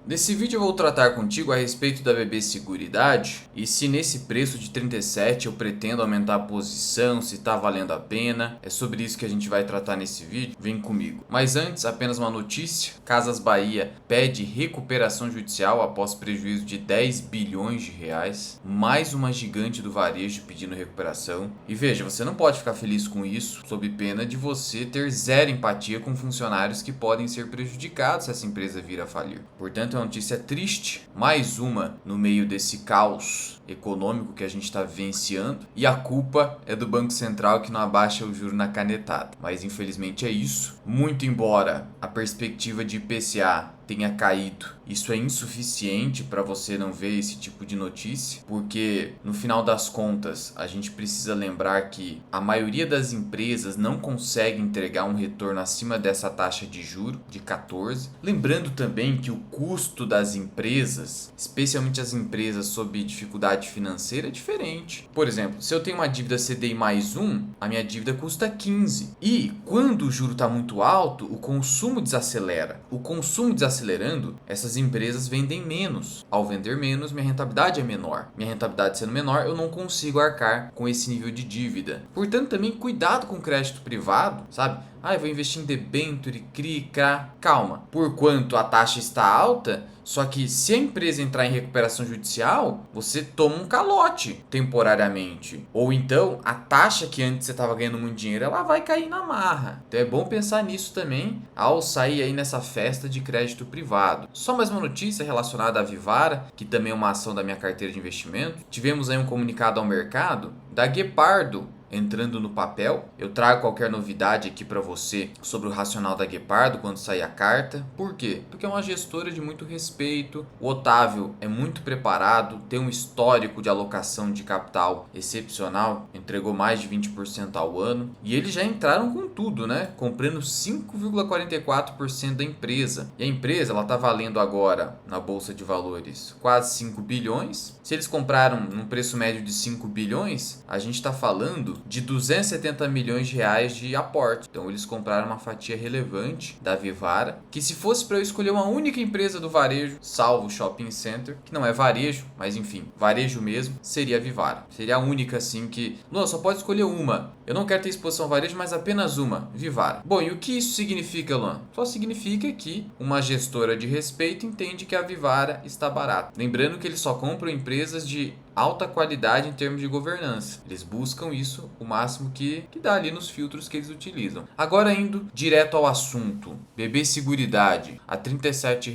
Nesse vídeo eu vou tratar contigo a respeito da BB Seguridade e se nesse preço de 37 eu pretendo aumentar a posição, se tá valendo a pena. É sobre isso que a gente vai tratar nesse vídeo, vem comigo. Mas antes, apenas uma notícia: Casas Bahia pede recuperação judicial após prejuízo de 10 bilhões de reais. Mais uma gigante do varejo pedindo recuperação. E veja, você não pode ficar feliz com isso, sob pena de você ter zero empatia com funcionários que podem ser prejudicados se essa empresa vir a falir. Portanto, é uma notícia triste, mais uma no meio desse caos econômico que a gente está vivenciando, e a culpa é do Banco Central que não abaixa o juro na canetada. Mas infelizmente é isso. Muito embora a perspectiva de IPCA tenha caído, isso é insuficiente para você não ver esse tipo de notícia, porque no final das contas a gente precisa lembrar que a maioria das empresas não consegue entregar um retorno acima dessa taxa de juro de 14. Lembrando também que o custo das empresas, especialmente as empresas sob dificuldade financeira, é diferente. Por exemplo, se eu tenho uma dívida CDI mais 1, a minha dívida custa 15. E quando o juro está muito alto, o consumo desacelera. O consumo desacelerando, essas empresas vendem menos. Ao vender menos, minha rentabilidade é menor. Minha rentabilidade sendo menor, eu não consigo arcar com esse nível de dívida. Portanto, também cuidado com o crédito privado, sabe? Eu vou investir em debênture, CRI, CRA. Calma. Por quanto a taxa está alta, só que se a empresa entrar em recuperação judicial, você toma um calote temporariamente. Ou então, a taxa que antes você estava ganhando muito dinheiro, ela vai cair na marra. Então é bom pensar nisso também ao sair aí nessa festa de crédito privado. Só mais uma notícia relacionada à Vivara, que também é uma ação da minha carteira de investimento. Tivemos aí um comunicado ao mercado da Guepardo entrando no papel. Eu trago qualquer novidade aqui para você sobre o racional da Guepardo quando sair a carta. Por quê? Porque é uma gestora de muito respeito. O Otávio é muito preparado, tem um histórico de alocação de capital excepcional, entregou mais de 20% ao ano, e eles já entraram com tudo, né? Comprando 5,44% da empresa. E a empresa, ela tá valendo agora na bolsa de valores quase 5 bilhões. Se eles compraram num preço médio de 5 bilhões, a gente está falando de 270 milhões de reais de aporte. Então eles compraram uma fatia relevante da Vivara, que se fosse para eu escolher uma única empresa do varejo, salvo o shopping center, que não é varejo, mas enfim, varejo mesmo, seria a Vivara. Seria a única assim que, não, só pode escolher uma. Eu não quero ter exposição ao varejo, mas apenas uma, Vivara. Bom, e o que isso significa, Luan? Só significa que uma gestora de respeito entende que a Vivara está barata. Lembrando que eles só compram empresas de alta qualidade em termos de governança. Eles buscam isso o máximo que dá ali nos filtros que eles utilizam. Agora indo direto ao assunto. BB Seguridade a R$ 37.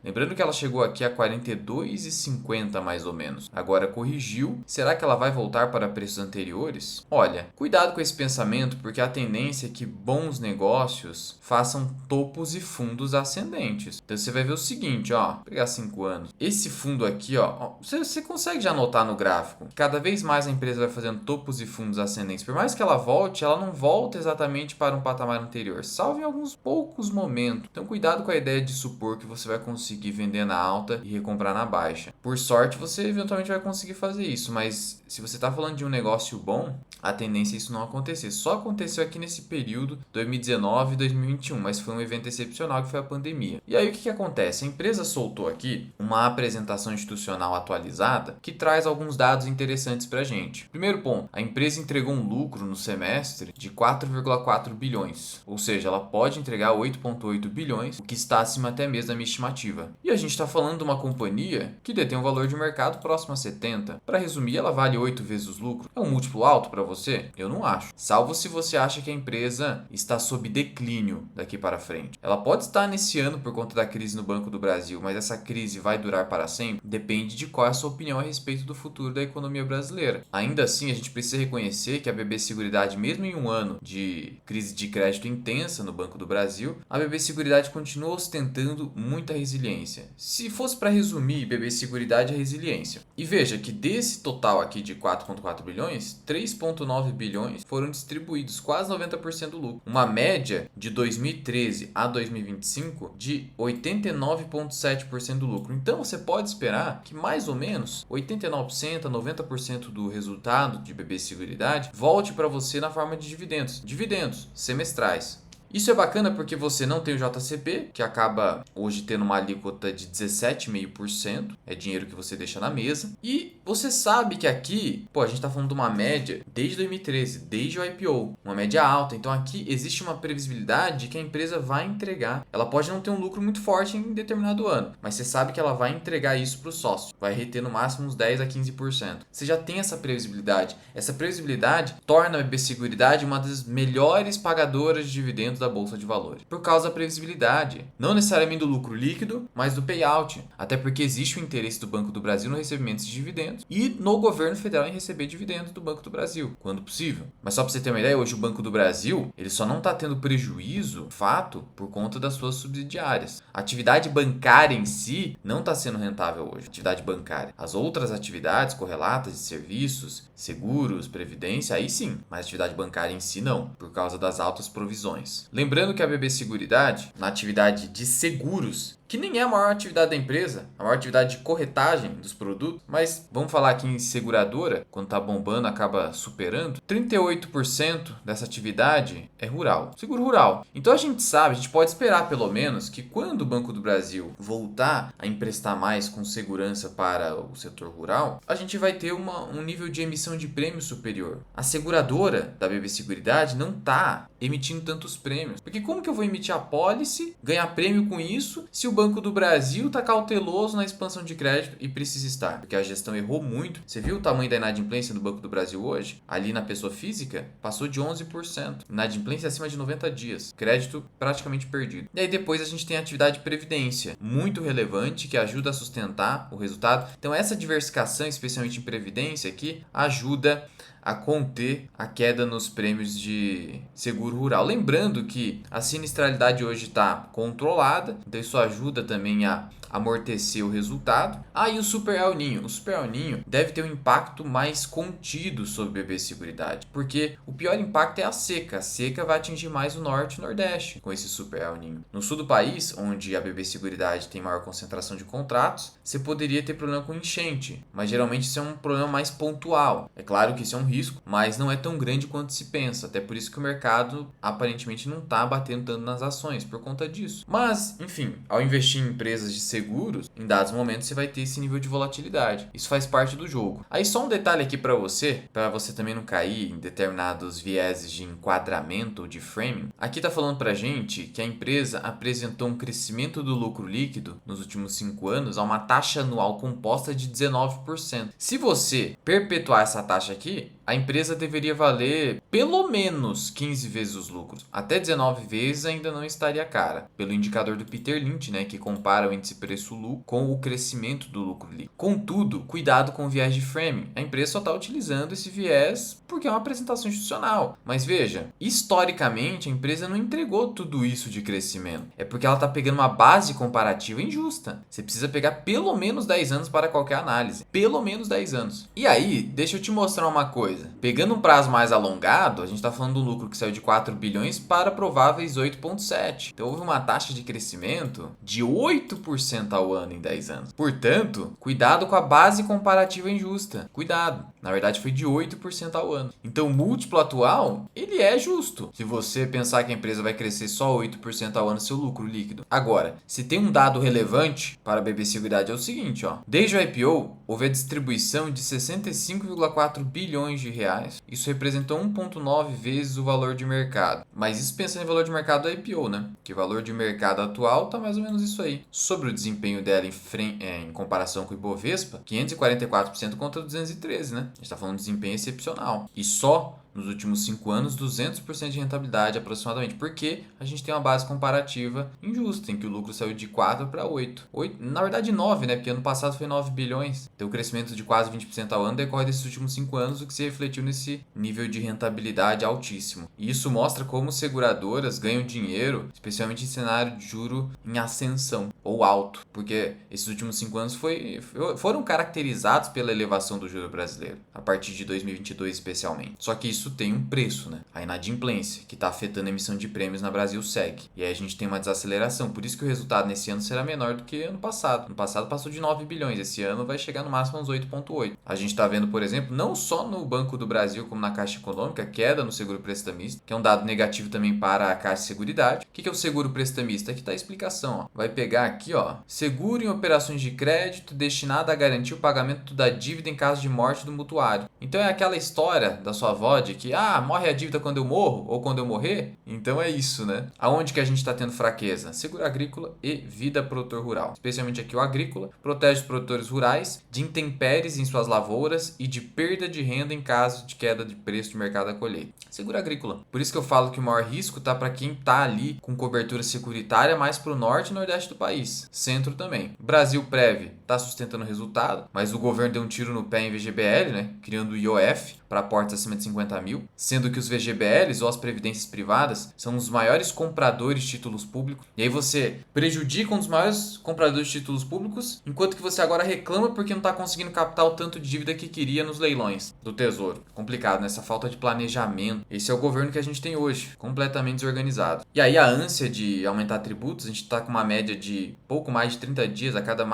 Lembrando que ela chegou aqui a R$ 42,50 mais ou menos. Agora corrigiu. Será que ela vai voltar para preços anteriores? Olha, cuidado com esse pensamento, porque a tendência é que bons negócios façam topos e fundos ascendentes. Então você vai ver o seguinte, vou pegar 5 anos. Esse fundo aqui, você consegue já notar no gráfico. Cada vez mais a empresa vai fazendo topos e fundos ascendentes. Por mais que ela volte, ela não volta exatamente para um patamar anterior, salvo em alguns poucos momentos. Então cuidado com a ideia de supor que você vai conseguir vender na alta e recomprar na baixa. Por sorte, você eventualmente vai conseguir fazer isso, mas se você está falando de um negócio bom, a tendência é isso não acontecer. Só aconteceu aqui nesse período 2019 e 2021, mas foi um evento excepcional que foi a pandemia. E aí o que acontece? A empresa soltou aqui uma apresentação institucional atualizada que traz alguns dados interessantes para a gente. Primeiro ponto, a empresa entregou um lucro no semestre de 4,4 bilhões, ou seja, ela pode entregar 8,8 bilhões, o que está acima até mesmo da minha estimativa. E a gente está falando de uma companhia que detém um valor de mercado próximo a 70. Para resumir, ela vale 8 vezes os lucros. É um múltiplo alto para você? Eu não acho. Salvo se você acha que a empresa está sob declínio daqui para frente. Ela pode estar nesse ano por conta da crise no Banco do Brasil, mas essa crise vai durar para sempre? Depende de qual é a sua opinião a respeito do futuro da economia brasileira. Ainda assim, a gente precisa reconhecer que a BB Seguridade, mesmo em um ano de crise de crédito intensa no Banco do Brasil, a BB Seguridade continua ostentando muita resiliência. Se fosse para resumir, BB Seguridade é resiliência. E veja que desse total aqui de 4,4 bilhões, 3,9 bilhões foram distribuídos, quase 90% do lucro. Uma média de 2013 a 2025 de 89,7% do lucro. Então você pode esperar que mais ou menos 89% a 90% do resultado de BB Seguridade volte para você na forma de dividendos semestrais. Isso é bacana porque você não tem o JCP, que acaba hoje tendo uma alíquota de 17,5%, é dinheiro que você deixa na mesa. E você sabe que aqui, a gente está falando de uma média desde 2013, desde o IPO, uma média alta. Então aqui existe uma previsibilidade de que a empresa vai entregar. Ela pode não ter um lucro muito forte em determinado ano, mas você sabe que ela vai entregar isso para o sócio, vai reter no máximo uns 10 a 15%. Você já tem essa previsibilidade. Essa previsibilidade torna a BB Seguridade uma das melhores pagadoras de dividendos da Bolsa de Valores, por causa da previsibilidade, não necessariamente do lucro líquido, mas do payout, até porque existe o interesse do Banco do Brasil no recebimento de dividendos e no governo federal em receber dividendos do Banco do Brasil, quando possível. Mas só para você ter uma ideia, hoje o Banco do Brasil ele só não está tendo prejuízo, fato, por conta das suas subsidiárias. A atividade bancária em si não está sendo rentável hoje, atividade bancária. As outras atividades correlatas de serviços, seguros, previdência, aí sim, mas a atividade bancária em si não, por causa das altas provisões. Lembrando que a BB Seguridade, na atividade de seguros, que nem é a maior atividade da empresa, a maior atividade de corretagem dos produtos, mas vamos falar aqui em seguradora, quando tá bombando acaba superando, 38% dessa atividade é rural, seguro rural. Então a gente sabe, a gente pode esperar pelo menos que quando o Banco do Brasil voltar a emprestar mais com segurança para o setor rural, a gente vai ter um nível de emissão de prêmio superior. A seguradora da BB Seguridade não tá emitindo tantos prêmios, porque como que eu vou emitir a pólice, ganhar prêmio com isso, se o Banco do Brasil está cauteloso na expansão de crédito e precisa estar, porque a gestão errou muito. Você viu o tamanho da inadimplência do Banco do Brasil hoje? Ali na pessoa física, passou de 11%. Inadimplência acima de 90 dias. Crédito praticamente perdido. E aí depois a gente tem a atividade de previdência, muito relevante, que ajuda a sustentar o resultado. Então essa diversificação, especialmente em previdência aqui, ajuda a conter a queda nos prêmios de seguro rural. Lembrando que a sinistralidade hoje está controlada, então isso ajuda também a amortecer o resultado. E o Super El Niño. O Super El Niño deve ter um impacto mais contido sobre a BB Seguridade, porque o pior impacto é a seca. A seca vai atingir mais o norte e o nordeste com esse Super El Niño. No sul do país, onde a BB Seguridade tem maior concentração de contratos, você poderia ter problema com enchente, mas geralmente isso é um problema mais pontual. É claro que isso é um risco, mas não é tão grande quanto se pensa, até por isso que o mercado aparentemente não está batendo tanto nas ações por conta disso. Mas, enfim, ao investir em empresas de seguros, em dados momentos você vai ter esse nível de volatilidade. Isso faz parte do jogo. Aí só um detalhe aqui para você também não cair em determinados vieses de enquadramento ou de framing. Aqui está falando para a gente que a empresa apresentou um crescimento do lucro líquido nos últimos 5 anos a uma taxa anual composta de 19%. Se você perpetuar essa taxa aqui, a empresa deveria valer pelo menos 15 vezes os lucros. Até 19 vezes ainda não estaria cara, pelo indicador do Peter Lynch, que compara o índice preço-lucro com o crescimento do lucro líquido. Contudo, cuidado com o viés de framing. A empresa só está utilizando esse viés porque é uma apresentação institucional. Mas veja, historicamente a empresa não entregou tudo isso de crescimento. É porque ela está pegando uma base comparativa injusta. Você precisa pegar pelo menos 10 anos para qualquer análise. Pelo menos 10 anos. E aí, deixa eu te mostrar uma coisa. Pegando um prazo mais alongado, a gente está falando do lucro que saiu de 4 bilhões para prováveis 8,7. Então houve uma taxa de crescimento de 8% ao ano em 10 anos. Portanto, cuidado com a base comparativa injusta. Cuidado. Na verdade foi de 8% ao ano. Então o múltiplo atual, ele é justo. Se você pensar que a empresa vai crescer só 8% ao ano seu lucro líquido. Agora, se tem um dado relevante para a BB Seguridade é o seguinte, desde o IPO, houve a distribuição de 65,4 bilhões de reais. Isso representou 1,9 vezes o valor de mercado. Mas isso pensando em valor de mercado do IPO, Que o valor de mercado atual tá mais ou menos isso aí. Sobre o desempenho dela em comparação com o Ibovespa, 544% contra 213, A gente tá falando de desempenho excepcional. E só nos últimos 5 anos, 200% de rentabilidade aproximadamente, porque a gente tem uma base comparativa injusta, em que o lucro saiu de 4 para 8. Na verdade 9, Porque ano passado foi 9 bilhões. Então o crescimento de quase 20% ao ano decorre desses últimos 5 anos, o que se refletiu nesse nível de rentabilidade altíssimo. E isso mostra como seguradoras ganham dinheiro, especialmente em cenário de juro em ascensão ou alto, porque esses últimos 5 anos foram caracterizados pela elevação do juro brasileiro, a partir de 2022 especialmente. Só que isso isso tem um preço, né? A inadimplência, que está afetando a emissão de prêmios na Brasilseg. E aí a gente tem uma desaceleração. Por isso que o resultado nesse ano será menor do que ano passado. Ano passado passou de 9 bilhões. Esse ano vai chegar no máximo uns 8,8. A gente está vendo, por exemplo, não só no Banco do Brasil como na Caixa Econômica, queda no seguro prestamista, que é um dado negativo também para a Caixa Seguridade. O que é o seguro prestamista? Aqui está a explicação. Ó. Vai pegar aqui, ó, seguro em operações de crédito destinado a garantir o pagamento da dívida em caso de morte do mutuário. Então é aquela história da sua avó de que, morre a dívida quando eu morro ou quando eu morrer? Então é isso, né? Aonde que a gente está tendo fraqueza? Seguro agrícola e vida produtor rural. Especialmente aqui o agrícola, protege os produtores rurais de intempéries em suas lavouras e de perda de renda em caso de queda de preço de mercado da colheita. Seguro agrícola. Por isso que eu falo que o maior risco está para quem está ali com cobertura securitária mais para o norte e nordeste do país. Centro também. Brasilprev está sustentando o resultado, mas o governo deu um tiro no pé em VGBL, né? Criando o IOF para aportes acima de 50 mil, sendo que os VGBLs ou as previdências privadas são os maiores compradores de títulos públicos. E aí você prejudica um dos maiores compradores de títulos públicos, enquanto que você agora reclama porque não está conseguindo captar o tanto de dívida que queria nos leilões do Tesouro. Complicado, né? Essa falta de planejamento. Esse é o governo que a gente tem hoje, completamente desorganizado. E aí a ânsia de aumentar tributos, a gente está com uma média de pouco mais de 30 dias, a cada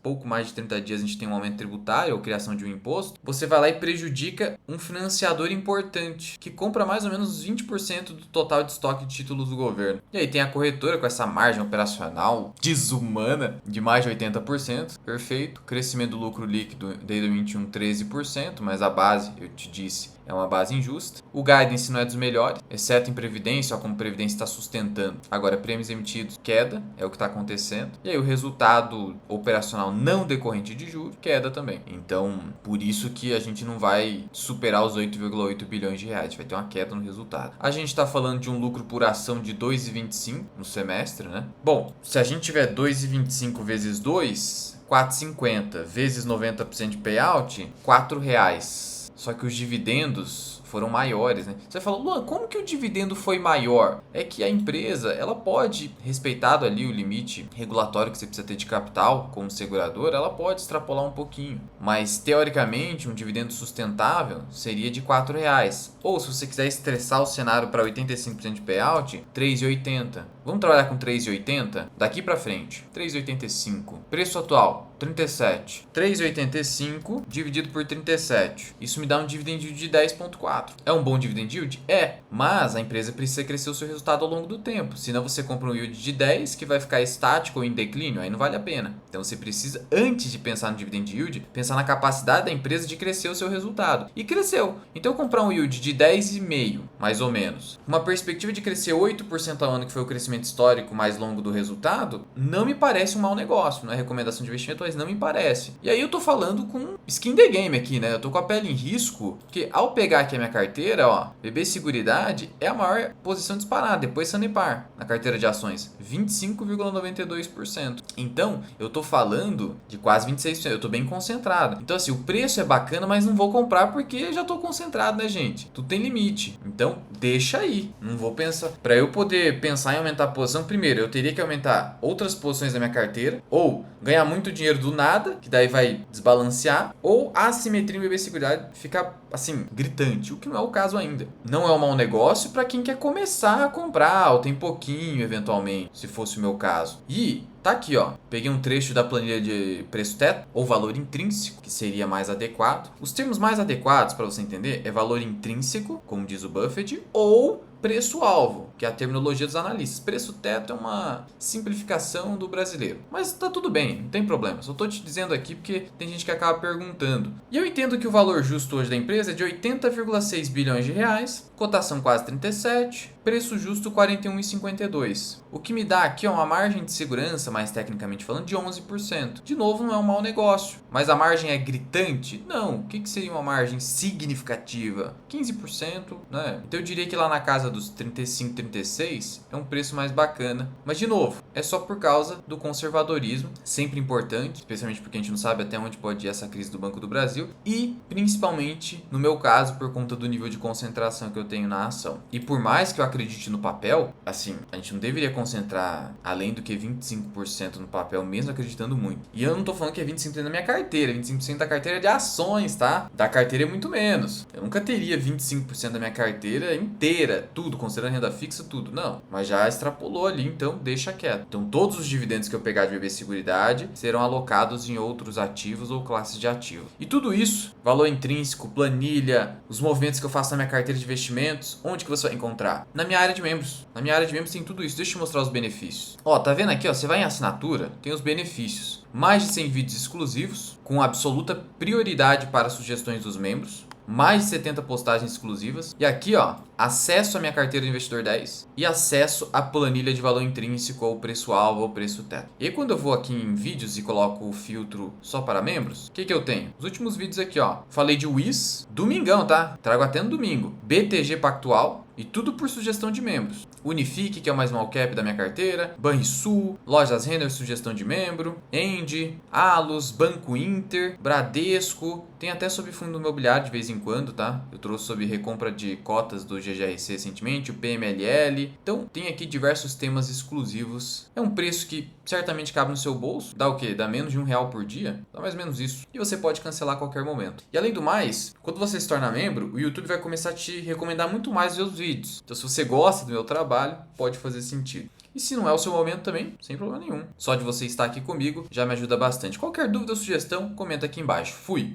pouco mais de 30 dias a gente tem um aumento tributário ou criação de um imposto, você vai lá e prejudica um financiador importante, que compra mais ou menos 20% do total de estoque de títulos do governo. E aí tem a corretora com essa margem operacional desumana de mais de 80%, perfeito. Crescimento do lucro líquido desde 2021, 13%, mas a base, eu te disse, é uma base injusta. O guidance não é dos melhores, exceto em Previdência, ó, como Previdência está sustentando. Agora, prêmios emitidos, queda, é o que está acontecendo. E aí o resultado operacional não decorrente de juros, queda também. Então, por isso que a gente não vai superar os 8,8 bilhões de reais. Vai ter uma queda no resultado. A gente está falando de um lucro por ação de 2,25 no semestre, né? Bom, se a gente tiver 2,25 vezes 2, 4,50 vezes 90% de payout, R$4. Só que os dividendos foram maiores, né? Você fala, Luan, como que o dividendo foi maior? É que a empresa, ela pode, respeitado ali o limite regulatório que você precisa ter de capital como seguradora, ela pode extrapolar um pouquinho. Mas, teoricamente, um dividendo sustentável seria de R$4. Ou, se você quiser estressar o cenário para 85% de payout, R$3,80. Vamos trabalhar com 3,80? Daqui para frente, 3,85. Preço atual, 37. 3,85 dividido por 37. Isso me dá um dividend yield de 10,4. É um bom dividend yield? É. Mas a empresa precisa crescer o seu resultado ao longo do tempo. Senão você compra um yield de 10 que vai ficar estático ou em declínio. Aí não vale a pena. Então você precisa, antes de pensar no dividend yield, pensar na capacidade da empresa de crescer o seu resultado. E cresceu. Então eu comprar um yield de 10,5, mais ou menos, uma perspectiva de crescer 8% ao ano, que foi o crescimento histórico mais longo do resultado, não me parece um mau negócio. Não é recomendação de investimento, mas não me parece. E aí eu tô falando com skin the game aqui, né? Eu tô com a pele em risco, porque ao pegar aqui a minha carteira, ó, BB Seguridade é a maior posição disparada, depois Sanepar, na carteira de ações, 25,92%. Então, eu tô falando de quase 26%, eu tô bem concentrado. Então, assim, o preço é bacana, mas não vou comprar porque já tô concentrado, né, gente? Tudo tem limite. Então, deixa aí. Não vou pensar. Para eu poder pensar em aumentar a posição, primeiro, eu teria que aumentar outras posições da minha carteira, ou ganhar muito dinheiro do nada, que daí vai desbalancear, ou a assimetria em BB Seguridade ficar, assim, gritante, o que não é o caso ainda. Não é um mau negócio para quem quer começar a comprar, ou tem pouquinho, eventualmente, se fosse o meu caso. E tá aqui, ó. Peguei um trecho da planilha de preço teto ou valor intrínseco, que seria mais adequado. Os termos mais adequados para você entender é valor intrínseco, como diz o Buffett, ou preço-alvo, que é a terminologia dos analistas. Preço teto é uma simplificação do brasileiro. Mas tá tudo bem, não tem problema. Só tô te dizendo aqui porque tem gente que acaba perguntando. E eu entendo que o valor justo hoje da empresa é de 80,6 bilhões de reais, cotação quase 37, preço justo 41,52. O que me dá aqui é uma margem de segurança, mais tecnicamente falando, de 11%. De novo, não é um mau negócio. Mas a margem é gritante? Não. O que seria uma margem significativa? 15%, né? Então eu diria que lá na casa dos 35, 36 é um preço mais bacana. Mas de novo, é só por causa do conservadorismo, sempre importante, especialmente porque a gente não sabe até onde pode ir essa crise do Banco do Brasil, e principalmente, no meu caso, por conta do nível de concentração que eu tenho na ação. E por mais que eu acredite no papel, assim, a gente não deveria concentrar além do que 25% no papel, mesmo acreditando muito. E eu não tô falando que é 25% da minha carteira, 25% da carteira é de ações, tá? Da carteira é muito menos. Eu nunca teria 25% da minha carteira inteira, tudo, considerando renda fixa, tudo. Não, mas já extrapolou ali, então deixa quieto. Então todos os dividendos que eu pegar de BB Seguridade serão alocados em outros ativos ou classes de ativos. E tudo isso, valor intrínseco, planilha, os movimentos que eu faço na minha carteira de investimentos, onde que você vai encontrar? Na minha área de membros. Na minha área de membros tem tudo isso. Deixa eu te mostrar os benefícios. Ó, tá vendo aqui, ó? Você vai em assinatura, tem os benefícios. Mais de 100 vídeos exclusivos, com absoluta prioridade para sugestões dos membros. Mais de 70 postagens exclusivas. E aqui, ó, acesso à minha carteira de investidor 10 e acesso à planilha de valor intrínseco ou preço-alvo ou preço-teto. E aí, quando eu vou aqui em vídeos e coloco o filtro só para membros, o que eu tenho? Os últimos vídeos aqui, ó. Falei de WIS, domingão, tá? Trago até no domingo. BTG Pactual. E tudo por sugestão de membros. Unifique, que é o mais small cap da minha carteira. Banrisul, Lojas Renner, sugestão de membro. Endi, Alus, Banco Inter, Bradesco. Tem até sobre fundo imobiliário de vez em quando, tá? Eu trouxe sobre recompra de cotas do GGRC recentemente, o PMLL. Então, tem aqui diversos temas exclusivos. É um preço que certamente cabe no seu bolso. Dá o quê? Dá menos de R$1 por dia? Dá mais ou menos isso. E você pode cancelar a qualquer momento. E além do mais, quando você se torna membro, o YouTube vai começar a te recomendar muito mais os vídeos. Então, se você gosta do meu trabalho, pode fazer sentido. E se não é o seu momento também, sem problema nenhum. Só de você estar aqui comigo já me ajuda bastante. Qualquer dúvida ou sugestão, comenta aqui embaixo. Fui!